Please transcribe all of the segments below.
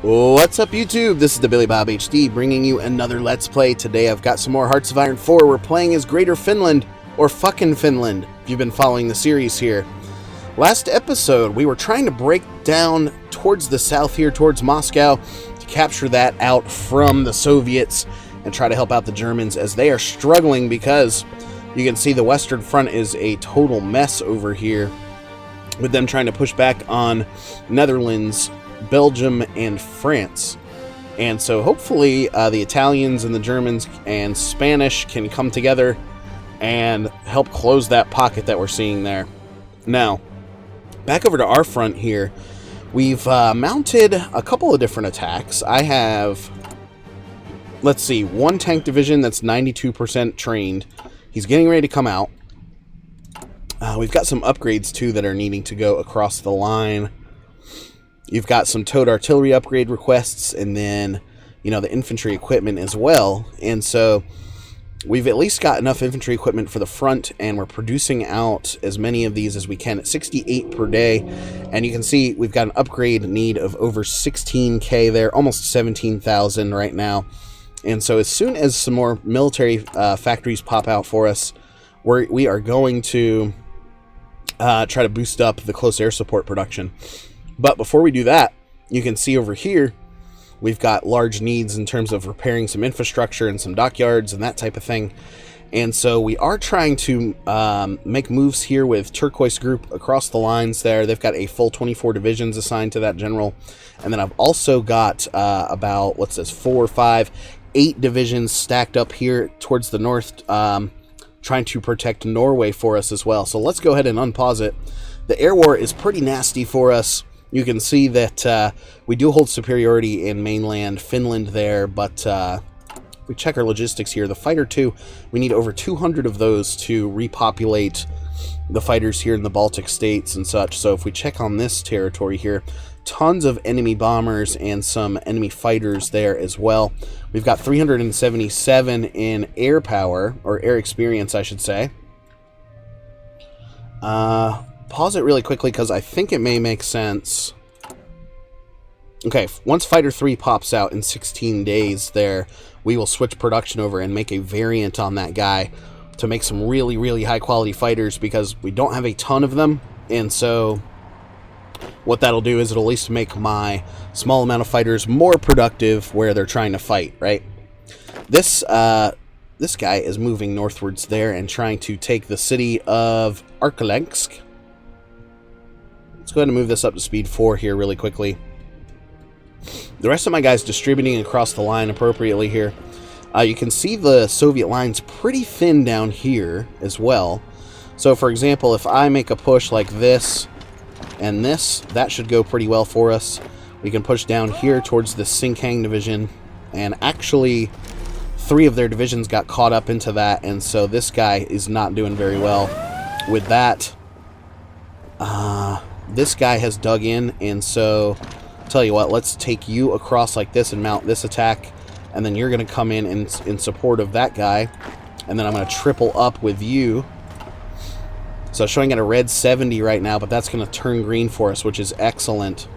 What's up, YouTube? This is TheBillyBobHD bringing you another Let's Play. Today I've got some more Hearts of Iron 4. We're playing as Greater Finland, or Fuckin Finland, if you've been following the series here. Last episode, we were trying to break down towards the south here, towards Moscow, to capture that out from the Soviets and try to help out the Germans as they are struggling because you can see the Western Front is a total mess over here with them trying to push back on Netherlands, Belgium, and France. And so hopefully the Italians and the Germans and Spanish can come together and help close that pocket that we're seeing there. Now, back over to our front here, we've mounted a couple of different attacks. I have, let's see, one tank division that's 92% trained. He's getting ready to come out. We've got some upgrades too that are needing to go across the line. You've got some towed artillery upgrade requests, and then, you know, the infantry equipment as well. And so we've at least got enough infantry equipment for the front, and we're producing out as many of these as we can at 68 per day. And you can see we've got an upgrade need of over 16k there, almost 17,000 right now. And so as soon as some more military factories pop out for us, we are going to try to boost up the close air support production. But before we do that, you can see over here, we've got large needs in terms of repairing some infrastructure and some dockyards and that type of thing. And so we are trying to make moves here with Turquoise Group across the lines there. They've got a full 24 divisions assigned to that general. And then I've also got about, what's this, 4, 5, 8 divisions stacked up here towards the north, trying to protect Norway for us as well. So let's go ahead and unpause it. The air war is pretty nasty for us. You can see that we do hold superiority in mainland Finland there, but we check our logistics here. The Fighter 2, we need over 200 of those to repopulate the fighters here in the Baltic states and such. So if we check on this territory here, tons of enemy bombers and some enemy fighters there as well. We've got 377 in air power, or air experience, I should say. Pause it really quickly because I think it may make sense. Okay, once Fighter 3 pops out in 16 days there, we will switch production over and make a variant on that guy to make some really, really high quality fighters because we don't have a ton of them. And so what that'll do is it'll at least make my small amount of fighters more productive where they're trying to fight, right? This guy is moving northwards there and trying to take the city of Arkhangelsk. Let's go ahead and move this up to speed 4 here really quickly. The rest of my guys distributing across the line appropriately here. You can see the Soviet lines pretty thin down here as well. So for example, if I make a push like this and this, that should go pretty well for us. We can push down here towards the Sinkhang division, and actually 3 of their divisions got caught up into that, and so this guy is not doing very well with that. This guy has dug in, and so I'll tell you what, let's take you across like this and mount this attack, and then you're going to come in support of that guy, and then I'm going to triple up with you. So showing at a red 70 right now, but that's going to turn green for us, which is excellent.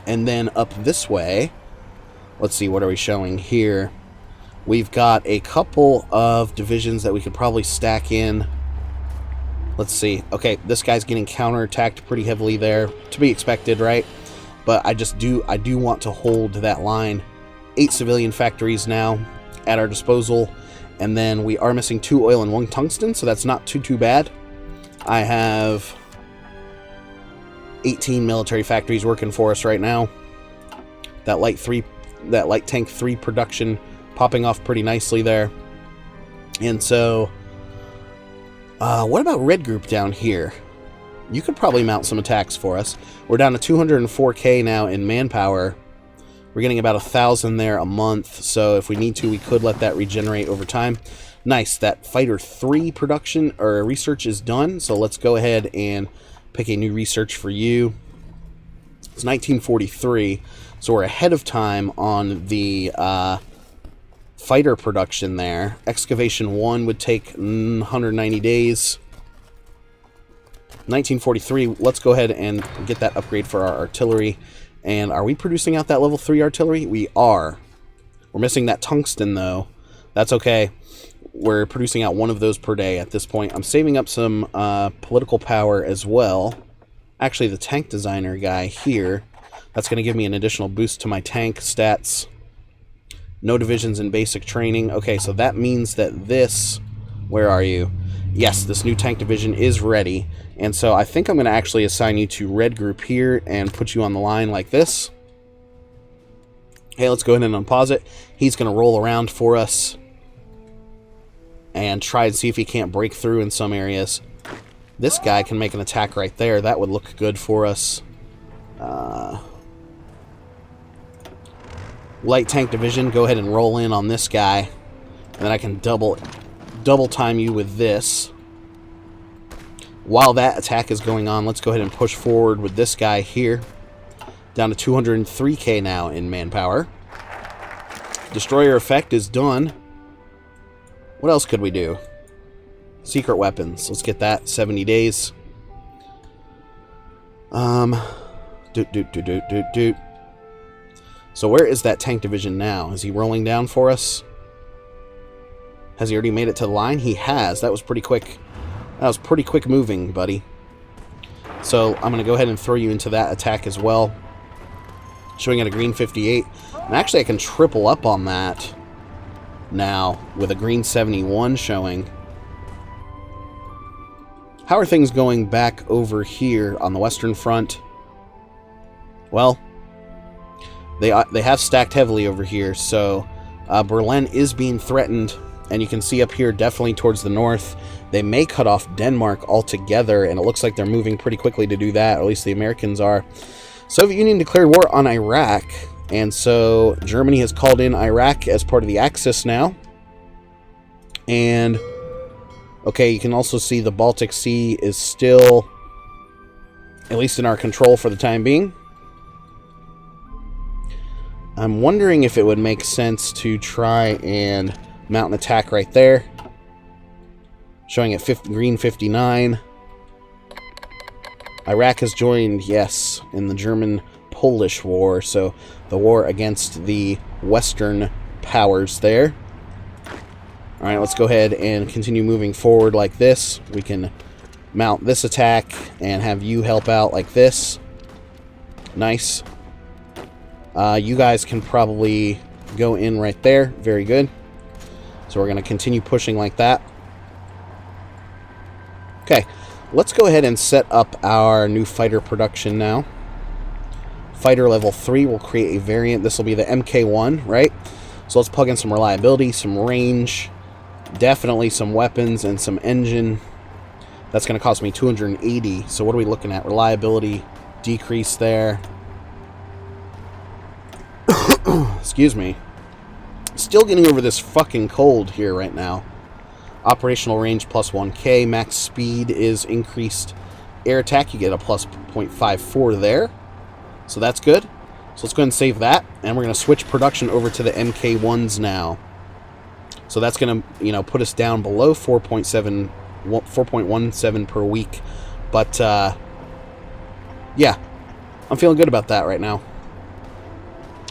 And then up this way, let's see, what are we showing here? We've got a couple of divisions that we could probably stack in. Let's see. Okay, this guy's getting counterattacked pretty heavily there. To be expected, right? But I do want to hold that line. 8 civilian factories now at our disposal. And then we are missing 2 oil and 1 tungsten, so that's not too bad. I have 18 military factories working for us right now. That light tank 3 production popping off pretty nicely there. And so what about Red Group down here? You could probably mount some attacks for us. We're down to 204k now in manpower. We're getting about 1,000 there a month, so if we need to, we could let that regenerate over time. Nice, that Fighter 3 production, or research is done, so let's go ahead and pick a new research for you. It's 1943, so we're ahead of time on the fighter production there. Excavation 1 would take 190 days. 1943, let's go ahead and get that upgrade for our artillery. And are we producing out that level 3 artillery? We are. We're missing that tungsten, though. That's okay. We're producing out one of those per day at this point. I'm saving up some political power as well. Actually, the tank designer guy here, that's going to give me an additional boost to my tank stats. No divisions in basic training. Okay, so that means that this... Where are you? Yes, this new tank division is ready. And so I think I'm going to actually assign you to red group here and put you on the line like this. Okay, let's go ahead and unpause it. He's going to roll around for us and try and see if he can't break through in some areas. This guy can make an attack right there. That would look good for us. Light tank division, go ahead and roll in on this guy. And then I can double time you with this. While that attack is going on, let's go ahead and push forward with this guy here. Down to 203k now in manpower. Destroyer effect is done. What else could we do? Secret weapons. Let's get that. 70 days. So where is that tank division now? Is he rolling down for us? Has he already made it to the line? He has. That was pretty quick. That was pretty quick moving, buddy. So I'm going to go ahead and throw you into that attack as well. Showing at a green 58. And actually I can triple up on that now with a green 71 showing. How are things going back over here on the Western Front? Well, they have stacked heavily over here, so Berlin is being threatened, and you can see up here definitely towards the north. They may cut off Denmark altogether, and it looks like they're moving pretty quickly to do that, or at least the Americans are. Soviet Union declared war on Iraq, and so Germany has called in Iraq as part of the Axis now. And, okay, you can also see the Baltic Sea is still, at least in our control for the time being. I'm wondering if it would make sense to try and mount an attack right there. Showing at green 59. Iraq has joined, yes, in the German-Polish War, so the war against the Western powers there. Alright, let's go ahead and continue moving forward like this. We can mount this attack and have you help out like this. Nice. You guys can probably go in right there. Very good. So we're going to continue pushing like that. Okay, let's go ahead and set up our new fighter production now. Fighter level 3 will create a variant. This will be the MK1, right? So let's plug in some reliability, some range, definitely some weapons, and some engine. That's going to cost me 280. So what are we looking at? Reliability decrease there. Excuse me. Still getting over this fucking cold here right now. Operational range plus 1k. Max speed is increased. Air attack, you get a plus 0.54 there. So that's good. So let's go ahead and save that. And we're going to switch production over to the MK1s now. So that's going to, you know, put us down below 4.17 per week. But, yeah. I'm feeling good about that right now.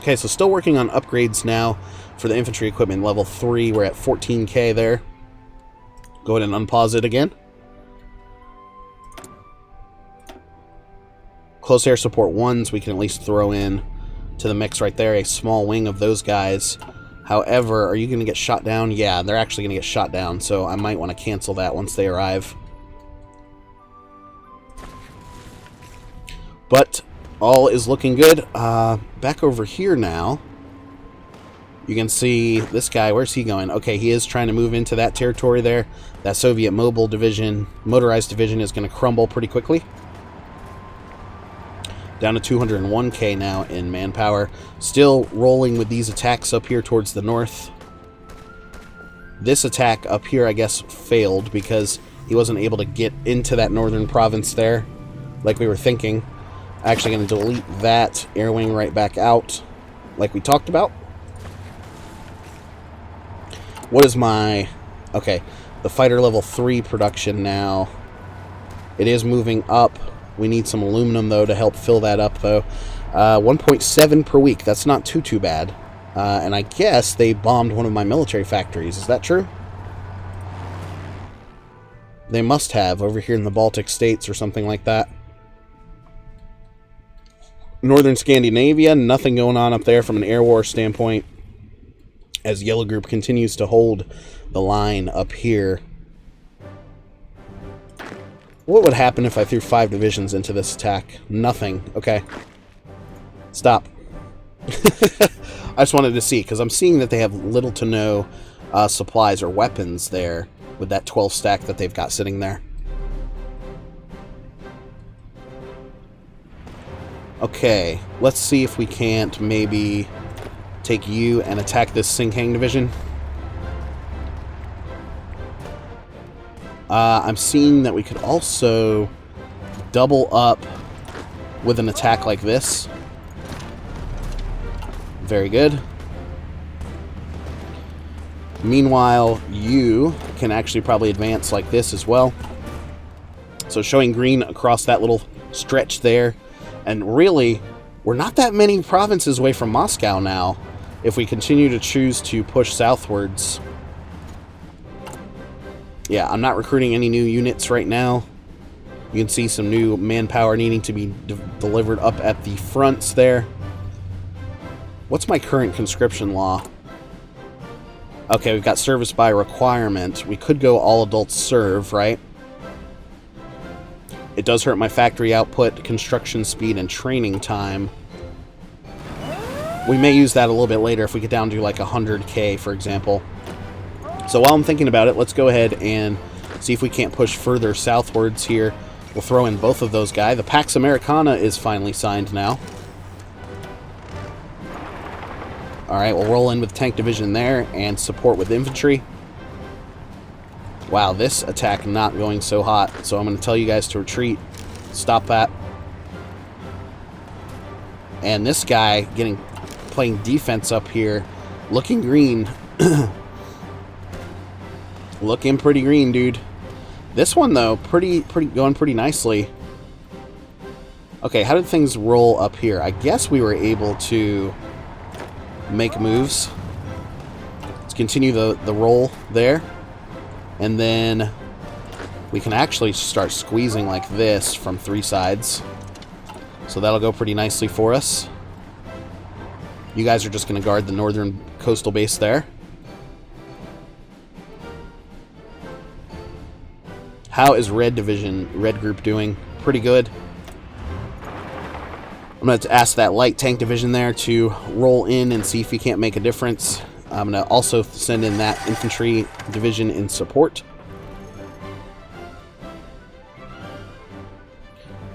Okay, so still working on upgrades now for the infantry equipment level 3. We're at 14k there. Go ahead and unpause it again. Close air support 1s, we can at least throw in to the mix right there. A small wing of those guys. However, are you going to get shot down? Yeah, they're actually going to get shot down, so I might want to cancel that once they arrive. But all is looking good. Back over here now. You can see this guy. Where's he going? Okay, he is trying to move into that territory there. That Soviet mobile division, motorized division, is going to crumble pretty quickly. Down to 201k now in manpower. Still rolling with these attacks up here towards the north. This attack up here, I guess, failed because he wasn't able to get into that northern province there like we were thinking. Actually going to delete that air wing right back out like we talked about. What is my... Okay, the fighter level 3 production now. It is moving up. We need some aluminum, though, to help fill that up, though. 1.7 per week. That's not too bad. And I guess they bombed one of my military factories. Is that true? They must have, over here in the Baltic states or something like that. Northern Scandinavia, nothing going on up there from an air war standpoint, as Yellow Group continues to hold the line up here. What would happen if I threw 5 divisions into this attack? Nothing. Okay. Stop. I just wanted to see, because I'm seeing that they have little to no supplies or weapons there with that 12 stack that they've got sitting there. Okay, let's see if we can't maybe take you and attack this Singhang division. I'm seeing that we could also double up with an attack like this. Very good. Meanwhile, you can actually probably advance like this as well. So showing green across that little stretch there. And really, we're not that many provinces away from Moscow now, if we continue to choose to push southwards. Yeah, I'm not recruiting any new units right now. You can see some new manpower needing to be delivered up at the fronts there. What's my current conscription law? Okay, we've got service by requirement. We could go all adults serve, right? It does hurt my factory output, construction speed, and training time. We may use that a little bit later if we get down to like 100k, for example. So while I'm thinking about it, let's go ahead and see if we can't push further southwards here. We'll throw in both of those guys. The Pax Americana is finally signed now. Alright, we'll roll in with tank division there and support with infantry. Wow, this attack not going so hot, so I'm going to tell you guys to retreat. Stop that. And this guy playing defense up here, looking green. Looking pretty green, dude. This one though, going pretty nicely. Okay, how did things roll up here? I guess we were able to make moves. Let's continue the roll there. And then we can actually start squeezing like this from 3 sides. So that'll go pretty nicely for us. You guys are just going to guard the northern coastal base there. How is Red Group doing? Pretty good. I'm going to ask that light tank division there to roll in and see if we can't make a difference. I'm going to also send in that infantry division in support.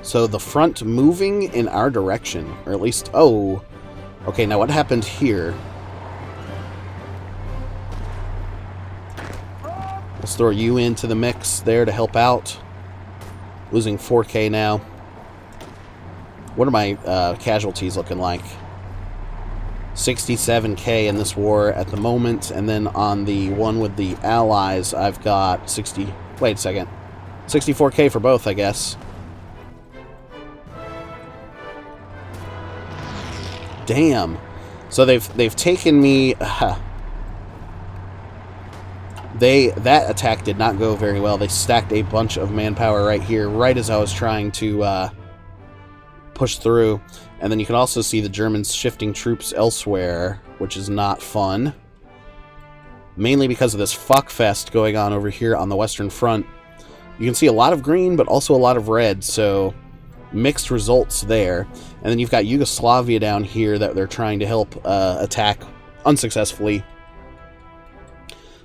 So the front moving in our direction, or at least, oh, okay, now what happened here? Let's throw you into the mix there to help out. Losing 4k now. What are my casualties looking like? 67k in this war at the moment, and then on the one with the Allies, I've got 64k for both, I guess. Damn. So they've taken me. That attack did not go very well. They stacked a bunch of manpower right here, right as I was trying to push through. And then you can also see the Germans shifting troops elsewhere, which is not fun. Mainly because of this fuckfest going on over here on the Western Front. You can see a lot of green, but also a lot of red, so mixed results there. And then you've got Yugoslavia down here that they're trying to help attack unsuccessfully.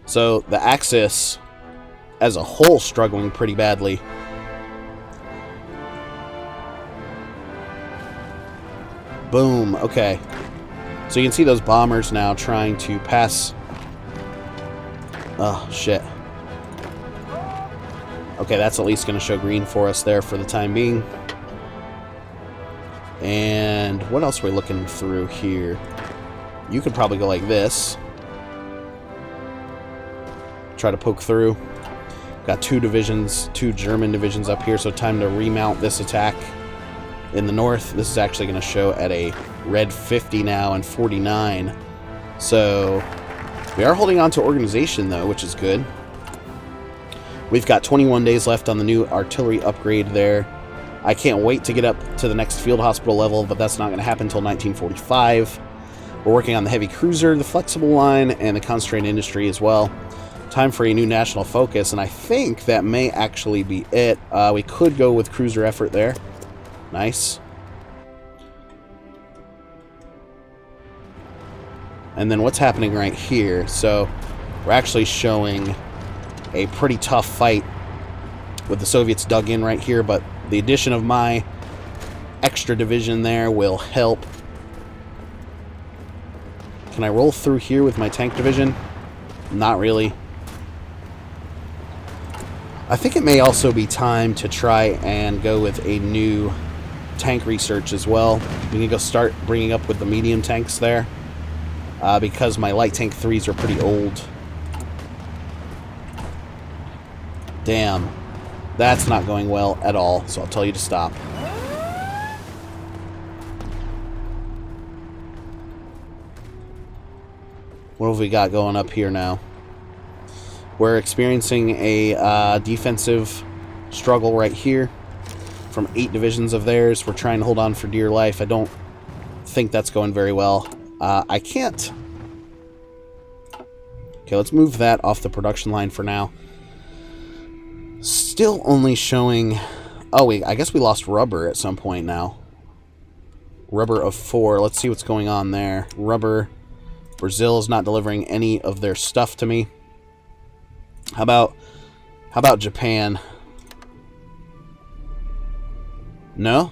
So the Axis as a whole struggling pretty badly. Boom. Okay. So you can see those bombers now trying to pass. Oh, shit. Okay, that's at least going to show green for us there for the time being. And what else are we looking through here? You could probably go like this. Try to poke through. Got 2 divisions, 2 German divisions up here, so time to remount this attack. In the north, this is actually going to show at a red 50 now and 49. So we are holding on to organization, though, which is good. We've got 21 days left on the new artillery upgrade there. I can't wait to get up to the next field hospital level, but that's not going to happen until 1945. We're working on the heavy cruiser, the flexible line, and the concentrated industry as well. Time for a new national focus, and I think that may actually be it. We could go with cruiser effort there. Nice. And then what's happening right here? So we're actually showing a pretty tough fight with the Soviets dug in right here, but the addition of my extra division there will help. Can I roll through here with my tank division? Not really. I think it may also be time to try and go with a new tank research as well. We can go start bringing up with the medium tanks there, because my light tank 3s are pretty old. Damn. That's not going well at all, so I'll tell you to stop. What have we got going up here now? We're experiencing a defensive struggle right here from 8 divisions of theirs. We're trying to hold on for dear life. I don't think that's going very well. I can't. Okay, let's move that off the production line for now. Still only showing... Oh, wait, I guess we lost rubber at some point now. Rubber of 4. Let's see what's going on there. Rubber. Brazil is not delivering any of their stuff to me. How about Japan? No?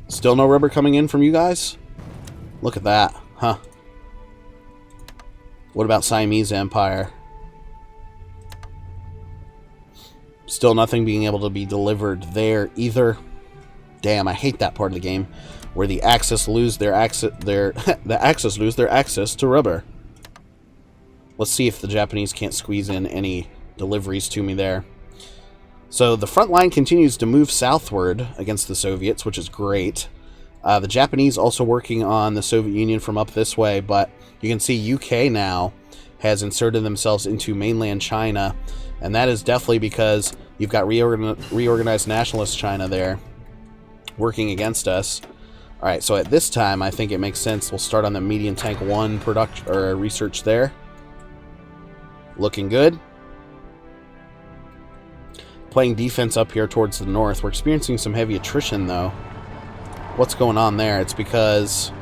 Still no rubber coming in from you guys? Look at that. Huh. What about Siamese Empire? Still nothing being able to be delivered there either. Damn, I hate that part of the game where the Axis lose their access to rubber. Let's see if the Japanese can't squeeze in any deliveries to me there. So the front line continues to move southward against the Soviets, which is great. The Japanese also working on the Soviet Union from up this way, but you can see UK now has inserted themselves into mainland China, and that is definitely because you've got reorganized nationalist China there working against us. Alright, so at this time, I think it makes sense. We'll start on the medium tank 1 production or research there. Looking good. Playing defense up here towards the north. We're experiencing some heavy attrition, though. What's going on there? It's because...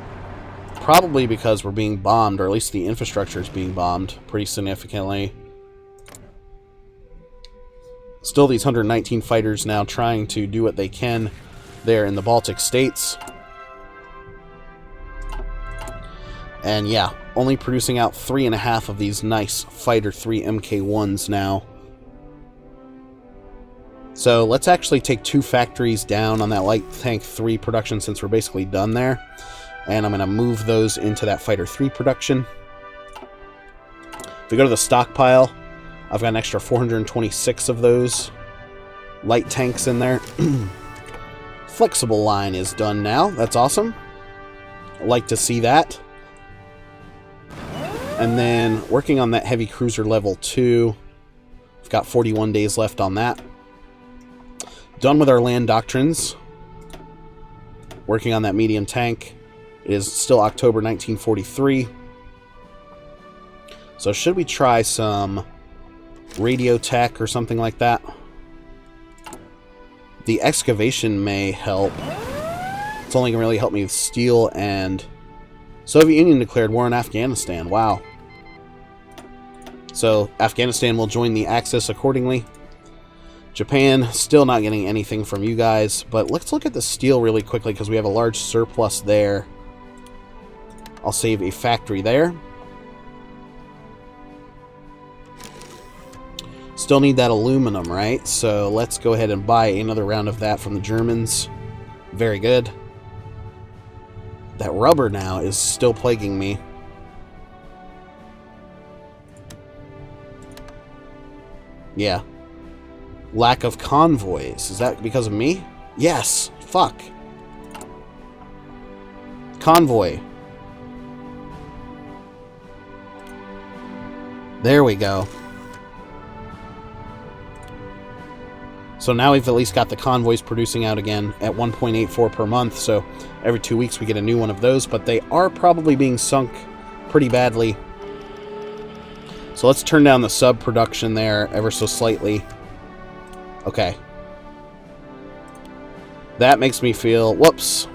Probably because we're being bombed, or at least the infrastructure is being bombed pretty significantly. Still these 119 fighters now trying to do what they can there in the Baltic states. And yeah, only producing out 3.5 of these nice Fighter 3 MK1s now. So let's actually take 2 factories down on that Light Tank 3 production since we're basically done there. And I'm going to move those into that Fighter 3 production. If we go to the stockpile, I've got an extra 426 of those light tanks in there. Flexible line is done now. That's awesome. I like to see that. And then working on that heavy cruiser level 2. We've got 41 days left on that. Done with our land doctrines. Working on that medium tank. It is still October 1943. So should we try some radio tech or something like that? The excavation may help. It's only going to really help me with steel. And Soviet Union declared war on Afghanistan. Wow. So Afghanistan will join the Axis accordingly. Japan, still not getting anything from you guys. But let's look at the steel really quickly because we have a large surplus there. I'll save a factory there. Still need that aluminum, right? So let's go ahead and buy another round of that from the Germans. Very good. That rubber now is still plaguing me. Yeah. Lack of convoys. Is that because of me? Yes. Fuck. Convoy. There we go. So now we've at least got the convoys producing out again at 1.84 per month, so every 2 weeks we get a new one of those, but they are probably being sunk pretty badly. So let's turn down the sub production there ever so slightly. Okay. That makes me feel... Whoops.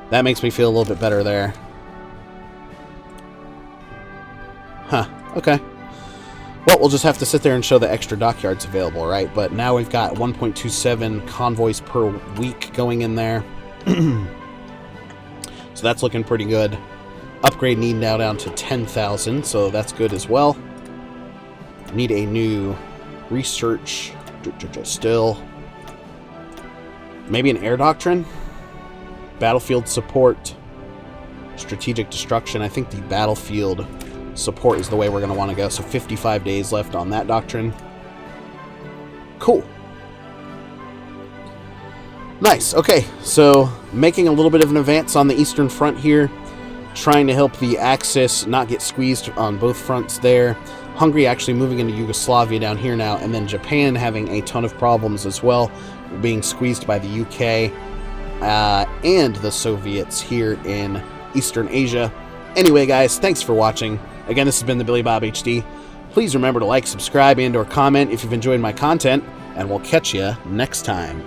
That makes me feel a little bit better there. Huh. Okay. Well, we'll just have to sit there and show the extra dockyards available, right? But now we've got 1.27 convoys per week going in there. So that's looking pretty good. Upgrade need now down to 10,000, so that's good as well. Need a new research. Still. Maybe an air doctrine? Battlefield support. Strategic destruction. I think the battlefield support is the way we're going to want to go. So 55 days left on that doctrine. Cool. Nice. Okay, so making a little bit of an advance on the Eastern Front here. Trying to help the Axis not get squeezed on both fronts there. Hungary actually moving into Yugoslavia down here now. And then Japan having a ton of problems as well. Being squeezed by the UK and the Soviets here in Eastern Asia. Anyway, guys, thanks for watching. Again, this has been the TheBillyBobHD. Please remember to like, subscribe, and/or comment if you've enjoyed my content, and we'll catch you next time.